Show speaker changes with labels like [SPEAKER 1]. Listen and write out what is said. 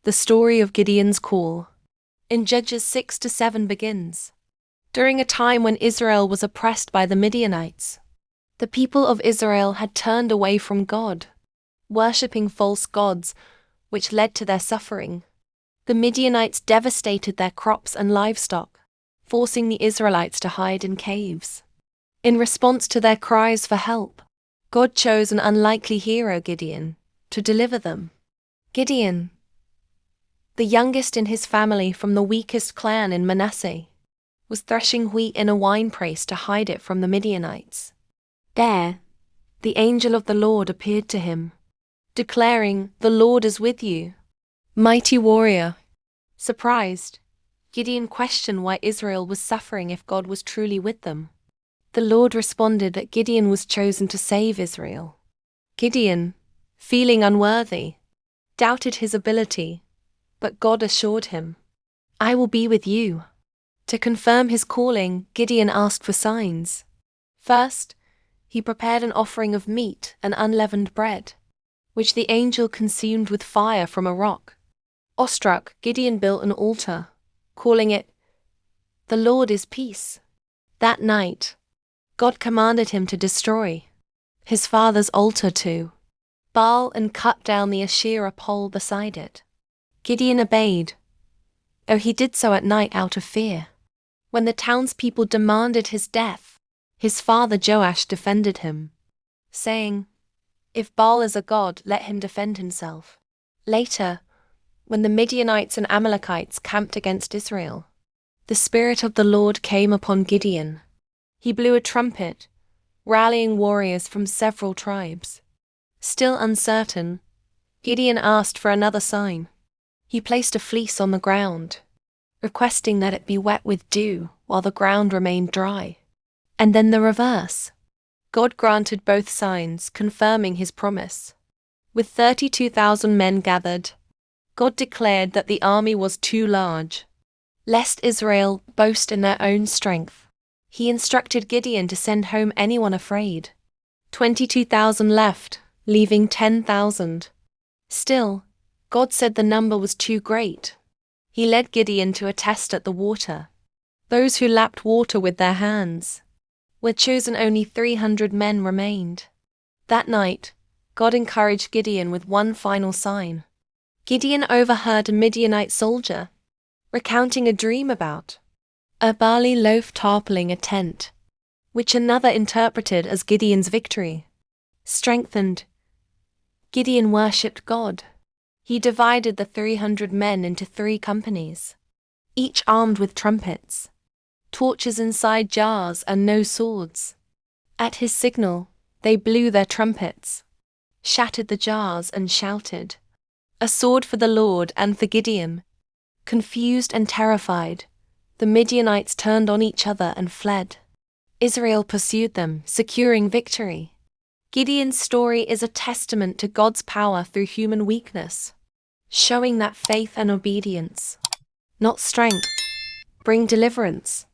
[SPEAKER 1] The story of Gideon's call in Judges 6-7 begins. During a time when Israel was oppressed by the Midianites, the people of Israel had turned away from God, worshipping false gods, which led to their suffering. The Midianites devastated their crops and livestock, forcing the Israelites to hide in caves. In response to their cries for help, God chose an unlikely hero, Gideon, to deliver them. Gideon, the youngest in his family from the weakest clan in Manasseh, was threshing wheat in a winepress to hide it from the Midianites. There, the angel of the Lord appeared to him, declaring, "The Lord is with you, mighty warrior." Surprised, Gideon questioned why Israel was suffering if God was truly with them. The Lord responded that Gideon was chosen to save Israel. Gideon, feeling unworthy, doubted his ability, but God assured him, "I will be with you." To confirm his calling, Gideon asked for signs. First, he prepared an offering of meat and unleavened bread, which the angel consumed with fire from a rock. Awestruck, Gideon built an altar, calling it, "The Lord is Peace." That night, God commanded him to destroy his father's altar to Baal and cut down the Asherah pole beside it. Gideon obeyed, though he did so at night out of fear. When the townspeople demanded his death, his father Joash defended him, saying, "If Baal is a god, let him defend himself." Later, when the Midianites and Amalekites camped against Israel, the Spirit of the Lord came upon Gideon. He blew a trumpet, rallying warriors from several tribes. Still uncertain, Gideon asked for another sign. He placed a fleece on the ground, requesting that it be wet with dew while the ground remained dry. And then the reverse. God granted both signs, confirming his promise. With 32,000 men gathered, God declared that the army was too large, lest Israel boast in their own strength. He instructed Gideon to send home anyone afraid. 22,000 left, leaving 10,000. Still, God said the number was too great. He led Gideon to a test at the water. Those who lapped water with their hands were chosen. Only 300 men remained. That night, God encouraged Gideon with one final sign. Gideon overheard a Midianite soldier recounting a dream about a barley loaf tarpaulin a tent, which another interpreted as Gideon's victory. Strengthened, Gideon worshipped God. He divided the 300 men into 3 companies, each armed with trumpets, torches inside jars, and no swords. At his signal, they blew their trumpets, shattered the jars, and shouted, "A sword for the Lord and for Gideon." Confused and terrified, the Midianites turned on each other and fled. Israel pursued them, securing victory. Gideon's story is a testament to God's power through human weakness, showing that faith and obedience, not strength, bring deliverance.